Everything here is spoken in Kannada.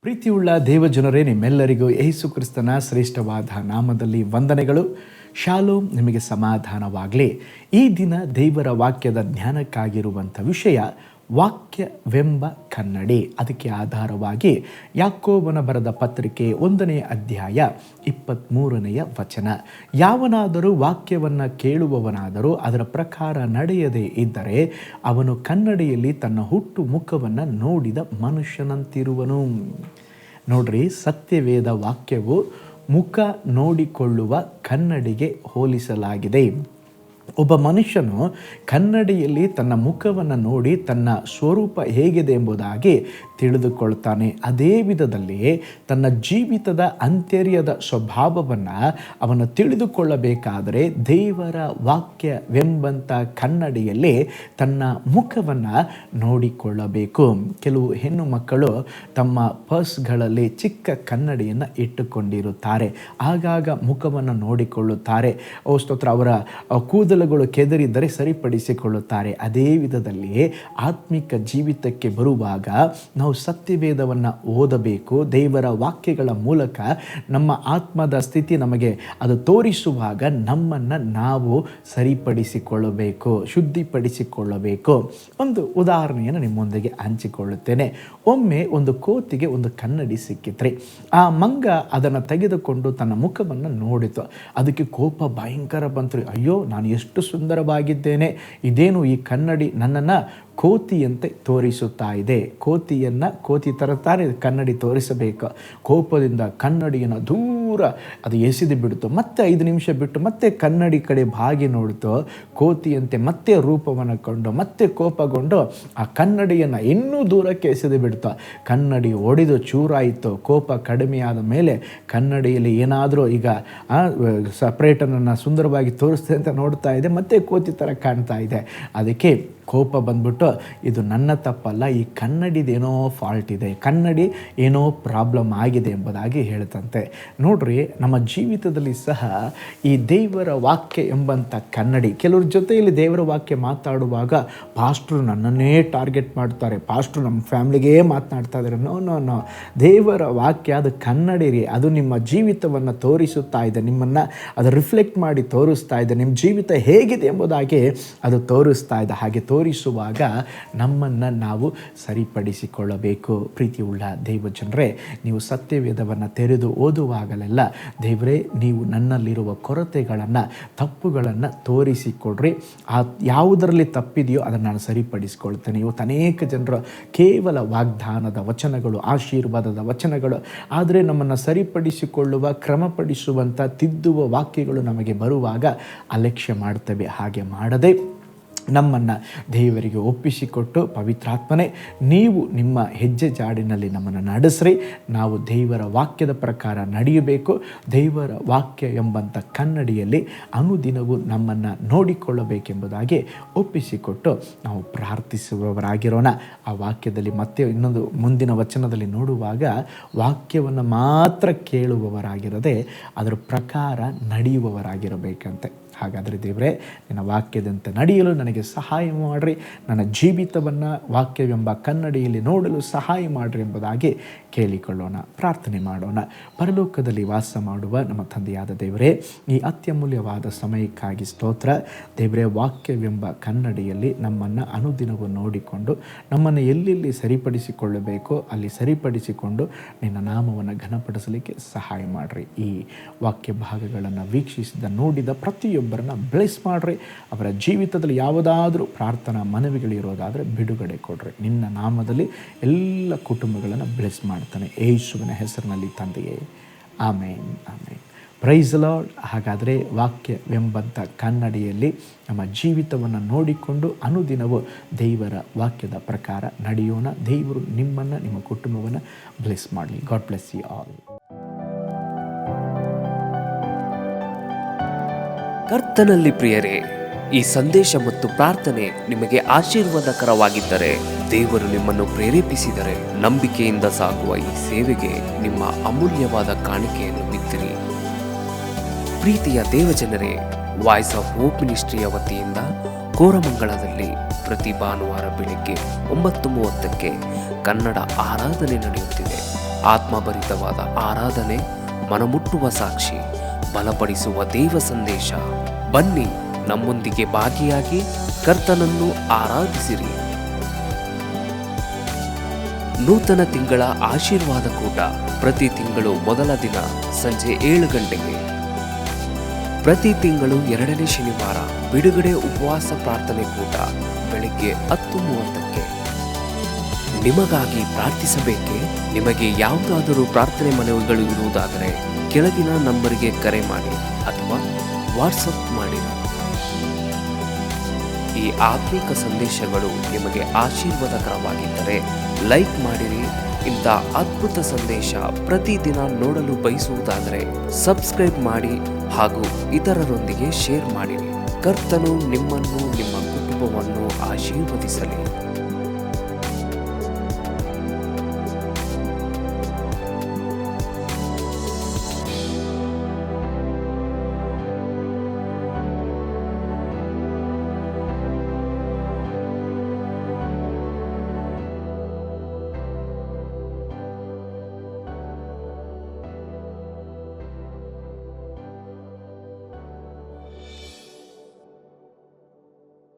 ಪ್ರೀತಿಯುಳ್ಳ ದೇವಜನರೇ, ನಿಮ್ಮೆಲ್ಲರಿಗೂ ಯೇಸು ಕ್ರಿಸ್ತನ ಶ್ರೇಷ್ಠವಾದ ನಾಮದಲ್ಲಿ ವಂದನೆಗಳು. ಶಾಲೋಮ್, ನಿಮಗೆ ಸಮಾಧಾನವಾಗಲಿ. ಈ ದಿನ ದೇವರ ವಾಕ್ಯದ ಜ್ಞಾನಕ್ಕಾಗಿರುವಂಥ ವಿಷಯ ವಾಕ್ಯವೆಂಬ ಕನ್ನಡಿ. ಅದಕ್ಕೆ ಆಧಾರವಾಗಿ ಯಾಕೋಬನ ಬರೆದ ಪತ್ರಿಕೆ 1ನೇ ಅಧ್ಯಾಯ 23ನೇ ವಚನ. ಯಾವನಾದರೂ ವಾಕ್ಯವನ್ನು ಕೇಳುವವನಾದರೂ ಅದರ ಪ್ರಕಾರ ನಡೆಯದೇ ಇದ್ದರೆ ಅವನು ಕನ್ನಡಿಯಲ್ಲಿ ತನ್ನ ಹುಟ್ಟು ಮುಖವನ್ನು ನೋಡಿದ ಮನುಷ್ಯನಂತಿರುವನು. ನೋಡ್ರಿ, ಸತ್ಯವೇದ ವಾಕ್ಯವು ಮುಖ ನೋಡಿಕೊಳ್ಳುವ ಕನ್ನಡಿಗೆ ಹೋಲಿಸಲಾಗಿದೆ. ಒಬ್ಬ ಮನುಷ್ಯನು ಕನ್ನಡಿಯಲ್ಲಿ ತನ್ನ ಮುಖವನ್ನು ನೋಡಿ ತನ್ನ ಸ್ವರೂಪ ಹೇಗಿದೆ ಎಂಬುದಾಗಿ ತಿಳಿದುಕೊಳ್ತಾನೆ. ಅದೇ ವಿಧದಲ್ಲಿ ತನ್ನ ಜೀವಿತದ ಆಂತರ್ಯದ ಸ್ವಭಾವವನ್ನು ಅವನು ತಿಳಿದುಕೊಳ್ಳಬೇಕಾದರೆ ದೇವರ ವಾಕ್ಯವೆಂಬಂಥ ಕನ್ನಡಿಯಲ್ಲಿ ತನ್ನ ಮುಖವನ್ನು ನೋಡಿಕೊಳ್ಳಬೇಕು. ಕೆಲವು ಹೆಣ್ಣು ಮಕ್ಕಳು ತಮ್ಮ ಪರ್ಸ್ಗಳಲ್ಲಿ ಚಿಕ್ಕ ಕನ್ನಡಿಯನ್ನು ಇಟ್ಟುಕೊಂಡಿರುತ್ತಾರೆ. ಆಗಾಗ ಮುಖವನ್ನು ನೋಡಿಕೊಳ್ಳುತ್ತಾರೆ. ಸ್ತೋತ್ರ, ಅವರ ಕೂದಲುಗಳು ಕೆದರಿದ್ದರೆ ಸರಿಪಡಿಸಿಕೊಳ್ಳುತ್ತಾರೆ. ಅದೇ ವಿಧದಲ್ಲಿ ಆತ್ಮಿಕ ಜೀವಿತಕ್ಕೆ ಬರುವಾಗ ನಾವು ಸತ್ಯವೇದವನ್ನು ಓದಬೇಕು. ದೇವರ ವಾಕ್ಯಗಳ ಮೂಲಕ ನಮ್ಮ ಆತ್ಮದ ಸ್ಥಿತಿ ನಮಗೆ ಅದು ತೋರಿಸುವಾಗ ನಮ್ಮನ್ನು ನಾವು ಸರಿಪಡಿಸಿಕೊಳ್ಳಬೇಕು, ಶುದ್ಧಿಪಡಿಸಿಕೊಳ್ಳಬೇಕು. ಒಂದು ಉದಾಹರಣೆಯನ್ನು ನಿಮ್ಮೊಂದಿಗೆ ಹಂಚಿಕೊಳ್ಳುತ್ತೇನೆ. ಒಮ್ಮೆ ಒಂದು ಕೋತಿಗೆ ಒಂದು ಕನ್ನಡಿ ಸಿಕ್ಕಿತ್ರಿ. ಆ ಮಂಗ ಅದನ್ನು ತೆಗೆದುಕೊಂಡು ತನ್ನ ಮುಖವನ್ನು ನೋಡಿತು. ಅದಕ್ಕೆ ಕೋಪ ಭಯಂಕರ ಬಂತು. ಅಯ್ಯೋ, ನಾನು ಎಷ್ಟು ಸುಂದರವಾಗಿದ್ದೇನೆ, ಇದೇನು ಈ ಕನ್ನಡಿ ನನ್ನನ್ನು ಕೋತಿಯಂತೆ ತೋರಿಸುತ್ತಾ ಇದೆ. ಕೋತಿ ತರುತ್ತಾರೆ, ಕನ್ನಡಿ ತೋರಿಸಬೇಕು. ಕೋಪದಿಂದ ಕನ್ನಡಿಯನ್ನು ದೂರ ಅದು ಎಸೆದು ಬಿಡ್ತು. ಮತ್ತೆ 5 ನಿಮಿಷ ಬಿಟ್ಟು ಮತ್ತೆ ಕನ್ನಡಿ ಕಡೆ ಬಾಗಿ ನೋಡ್ತು. ಕೋತಿಯಂತೆ ಮತ್ತೆ ರೂಪವನ್ನು ಕೊಂಡು ಮತ್ತೆ ಕೋಪಗೊಂಡು ಆ ಕನ್ನಡಿಯನ್ನು ಇನ್ನೂ ದೂರಕ್ಕೆ ಎಸೆದು ಬಿಡ್ತು. ಕನ್ನಡಿ ಒಡೆದು ಚೂರಾಯಿತು. ಕೋಪ ಕಡಿಮೆಯಾದ ಮೇಲೆ ಕನ್ನಡಿಯಲ್ಲಿ ಏನಾದರೂ ಈಗ ಸಪ್ರೇಟನನ್ನು ಸುಂದರವಾಗಿ ತೋರಿಸ್ತದೆ ಅಂತ ನೋಡ್ತಾ ಇದೆ. ಮತ್ತೆ ಕೋತಿ ಥರ ಕಾಣ್ತಾ ಇದೆ. ಅದಕ್ಕೆ ಕೋಪ ಬಂದ್ಬಿಟ್ಟು, ಇದು ನನ್ನ ತಪ್ಪಲ್ಲ, ಈ ಕನ್ನಡಿದೇನೋ ಫಾಲ್ಟ್ ಇದೆ, ಕನ್ನಡಿ ಏನೋ ಪ್ರಾಬ್ಲಮ್ ಆಗಿದೆ ಎಂಬುದಾಗಿ ಹೇಳ್ತಂತೆ. ನೋಡ್ರಿ, ನಮ್ಮ ಜೀವಿತದಲ್ಲಿ ಸಹ ಈ ದೇವರ ವಾಕ್ಯ ಎಂಬಂಥ ಕನ್ನಡಿ, ಕೆಲವ್ರ ಜೊತೆಯಲ್ಲಿ ದೇವರ ವಾಕ್ಯ ಮಾತಾಡುವಾಗ ಪಾಸ್ಟ್ರು ನನ್ನನ್ನೇ ಟಾರ್ಗೆಟ್ ಮಾಡ್ತಾರೆ, ಪಾಸ್ಟ್ರು ನಮ್ಮ ಫ್ಯಾಮ್ಲಿಗೇ ಮಾತನಾಡ್ತಾ ಇದ್ದಾರೆ. ನೋ, ದೇವರ ವಾಕ್ಯ ಅದು ಕನ್ನಡಿ ರೀ. ಅದು ನಿಮ್ಮ ಜೀವಿತವನ್ನು ತೋರಿಸುತ್ತಾ ಇದೆ, ನಿಮ್ಮನ್ನು ಅದು ರಿಫ್ಲೆಕ್ಟ್ ಮಾಡಿ ತೋರಿಸ್ತಾ ಇದೆ, ನಿಮ್ಮ ಜೀವಿತ ಹೇಗಿದೆ ಎಂಬುದಾಗಿ ಅದು ತೋರಿಸ್ತಾ ಇದೆ. ಹಾಗೆ ತೋರಿಸುವಾಗ ನಮ್ಮನ್ನು ನಾವು ಸರಿಪಡಿಸಿಕೊಳ್ಳಬೇಕು. ಪ್ರೀತಿಯುಳ್ಳ ದೇವಜನರೇ, ನೀವು ಸತ್ಯವೇದವನ್ನು ತೆರೆದು ಓದುವಾಗಲೆಲ್ಲ, ದೇವರೇ, ನೀವು ನನ್ನಲ್ಲಿರುವ ಕೊರತೆಗಳನ್ನು, ತಪ್ಪುಗಳನ್ನು ತೋರಿಸಿಕೊಡ್ರಿ. ಯಾವುದರಲ್ಲಿ ತಪ್ಪಿದೆಯೋ ಅದನ್ನು ನಾನು ಸರಿಪಡಿಸಿಕೊಳ್ತೇನೆ. ಇವತ್ತು ಅನೇಕ ಜನರು ಕೇವಲ ವಾಗ್ದಾನದ ವಚನಗಳು, ಆಶೀರ್ವಾದದ ವಚನಗಳು, ಆದರೆ ನಮ್ಮನ್ನು ಸರಿಪಡಿಸಿಕೊಳ್ಳುವ, ಕ್ರಮಪಡಿಸುವಂಥ, ತಿದ್ದುವ ವಾಕ್ಯಗಳು ನಮಗೆ ಬರುವಾಗ ಅಲಕ್ಷ್ಯ ಮಾಡ್ತೇವೆ. ಹಾಗೆ ಮಾಡದೆ ನಮ್ಮನ್ನು ದೇವರಿಗೆ ಒಪ್ಪಿಸಿಕೊಟ್ಟು, ಪವಿತ್ರಾತ್ಮನೇ, ನೀವು ನಿಮ್ಮ ಹೆಜ್ಜೆ ಜಾಡಿನಲ್ಲಿ ನಮ್ಮನ್ನು ನಡೆಸ್ರಿ, ನಾವು ದೇವರ ವಾಕ್ಯದ ಪ್ರಕಾರ ನಡೆಯಬೇಕು. ದೇವರ ವಾಕ್ಯ ಎಂಬಂಥ ಕನ್ನಡಿಯಲ್ಲಿ ಅನುದಿನವೂ ನಮ್ಮನ್ನು ನೋಡಿಕೊಳ್ಳಬೇಕೆಂಬುದಾಗಿ ಒಪ್ಪಿಸಿಕೊಟ್ಟು ನಾವು ಪ್ರಾರ್ಥಿಸುವವರಾಗಿರೋಣ. ಆ ವಾಕ್ಯದಲ್ಲಿ ಮತ್ತೆ ಇನ್ನೊಂದು ಮುಂದಿನ ವಚನದಲ್ಲಿ ನೋಡುವಾಗ, ವಾಕ್ಯವನ್ನು ಮಾತ್ರ ಕೇಳುವವರಾಗಿರದೆ ಅದರ ಪ್ರಕಾರ ನಡೆಯುವವರಾಗಿರಬೇಕಂತೆ. ಹಾಗಾದರೆ ದೇವರೇ, ನಿನ್ನ ವಾಕ್ಯದಂತೆ ನಡೆಯಲು ನನಗೆ ಸಹಾಯ ಮಾಡಿರಿ, ನನ್ನ ಜೀವಿತವನ್ನು ವಾಕ್ಯವೆಂಬ ಕನ್ನಡಿಯಲ್ಲಿ ನೋಡಲು ಸಹಾಯ ಮಾಡಿರಿ ಎಂಬುದಾಗಿ ಕೇಳಿಕೊಳ್ಳೋಣ, ಪ್ರಾರ್ಥನೆ ಮಾಡೋಣ. ಪರಲೋಕದಲ್ಲಿ ವಾಸ ಮಾಡುವ ನಮ್ಮ ತಂದೆಯಾದ ದೇವರೇ, ಈ ಅತ್ಯಮೂಲ್ಯವಾದ ಸಮಯಕ್ಕಾಗಿ ಸ್ತೋತ್ರ. ದೇವರೇ, ವಾಕ್ಯವೆಂಬ ಕನ್ನಡಿಯಲ್ಲಿ ನಮ್ಮನ್ನು ಅನುದಿನವೂ ನೋಡಿಕೊಂಡು ನಮ್ಮನ್ನು ಎಲ್ಲೆಲ್ಲಿ ಸರಿಪಡಿಸಿಕೊಳ್ಳಬೇಕೋ ಅಲ್ಲಿ ಸರಿಪಡಿಸಿಕೊಂಡು ನಿನ್ನ ನಾಮವನ್ನು ಘನಪಡಿಸಲಿಕ್ಕೆ ಸಹಾಯ ಮಾಡಿರಿ. ಈ ವಾಕ್ಯ ಭಾಗಗಳನ್ನು ವೀಕ್ಷಿಸಿದ, ನೋಡಿದ ಪ್ರತಿಯೊಬ್ಬರನ್ನ ಬ್ಲೆಸ್ ಮಾಡಿರಿ. ಅವರ ಜೀವಿತದಲ್ಲಿ ಯಾವುದಾದ್ರೂ ಪ್ರಾರ್ಥನಾ ಮನವಿಗಳಿರೋದಾದರೆ ಬಿಡುಗಡೆ ಕೊಡ್ರಿ. ನಿನ್ನ ನಾಮದಲ್ಲಿ ಎಲ್ಲ ಕುಟುಂಬಗಳನ್ನು ಬ್ಲೆಸ್ ಮಾಡ್ತಾನೆ, ಯೇಸುವಿನ ಹೆಸರಿನಲ್ಲಿ ತಂದೆಯೇ, amen, amen. Praise the Lord. ಹಾಗಾದರೆ ವಾಕ್ಯವೆಂಬಂಥ ಕನ್ನಡಿಯಲ್ಲಿ ನಮ್ಮ ಜೀವಿತವನ್ನು ನೋಡಿಕೊಂಡು ಅನುದಿನವೂ ದೇವರ ವಾಕ್ಯದ ಪ್ರಕಾರ ನಡೆಯೋಣ. ದೇವರು ನಿಮ್ಮನ್ನು, ನಿಮ್ಮ ಕುಟುಂಬವನ್ನು ಬ್ಲೆಸ್ ಮಾಡಲಿ. God bless you all. ಕರ್ತನಲ್ಲಿ ಪ್ರಿಯರೇ, ಈ ಸಂದೇಶ ಮತ್ತು ಪ್ರಾರ್ಥನೆ ನಿಮಗೆ ಆಶೀರ್ವಾದಕರವಾಗಿದ್ದರೆ, ದೇವರು ನಿಮ್ಮನ್ನು ಪ್ರೇರೇಪಿಸಿದರೆ, ನಂಬಿಕೆಯಿಂದ ಸಾಗುವ ಈ ಸೇವೆಗೆ ನಿಮ್ಮ ಅಮೂಲ್ಯವಾದ ಕಾಣಿಕೆಯನ್ನು ಬಿತ್ತಿರಿ. ಪ್ರೀತಿಯ ದೇವಜನರೇ, ವಾಯ್ಸ್ ಆಫ್ ಹೋಪ್ ಮಿನಿಸ್ಟ್ರಿಯ ವತಿಯಿಂದ ಕೋರಮಂಗಲದಲ್ಲಿ ಪ್ರತಿ ಭಾನುವಾರ ಬೆಳಿಗ್ಗೆ 9:30ಕ್ಕೆ ಕನ್ನಡ ಆರಾಧನೆ ನಡೆಯುತ್ತಿದೆ. ಆತ್ಮಭರಿತವಾದ ಆರಾಧನೆ, ಮನಮುಟ್ಟುವ ಸಾಕ್ಷಿ, ಬಲಪಡಿಸುವ ದೇವ ಸಂದೇಶ. ಬನ್ನಿ, ನಮ್ಮೊಂದಿಗೆ ಭಾಗಿಯಾಗಿ ಕರ್ತನನ್ನು ಆರಾಧಿಸಿರಿ. ನೂತನ ತಿಂಗಳ ಆಶೀರ್ವಾದ ಕೂಟ ಪ್ರತಿ ತಿಂಗಳು ಮೊದಲ ದಿನ ಸಂಜೆ 7 ಗಂಟೆಗೆ. ಪ್ರತಿ ತಿಂಗಳು 2ನೇ ಶನಿವಾರ ಬಿಡುಗಡೆ ಉಪವಾಸ ಪ್ರಾರ್ಥನೆ ಕೂಟ ಬೆಳಿಗ್ಗೆ 10:30ಕ್ಕೆ. ನಿಮಗಾಗಿ ಪ್ರಾರ್ಥಿಸಬೇಕೆ? ನಿಮಗೆ ಯಾವುದಾದರೂ ಪ್ರಾರ್ಥನೆ ಮನವಿಗಳು ಇರುವುದಾದರೆ ಕೆಳಗಿನ ನಂಬರಿಗೆ ಕರೆ ಮಾಡಿ ಅಥವಾ ವಾಟ್ಸಪ್ ಮಾಡಿ. ಈ ಆತ್ಮಿಕ ಸಂದೇಶಗಳು ನಿಮಗೆ ಆಶೀರ್ವಾದಕರವಾಗಿದ್ದರೆ ಲೈಕ್ ಮಾಡಿರಿ. ಇಂಥ ಅದ್ಭುತ ಸಂದೇಶ ಪ್ರತಿದಿನ ನೋಡಲು ಬಯಸುವುದಾದರೆ ಸಬ್ಸ್ಕ್ರೈಬ್ ಮಾಡಿ ಹಾಗೂ ಇತರರೊಂದಿಗೆ ಶೇರ್ ಮಾಡಿರಿ. ಕರ್ತನು ನಿಮ್ಮನ್ನು, ನಿಮ್ಮ ಕುಟುಂಬವನ್ನು ಆಶೀರ್ವದಿಸಲಿ.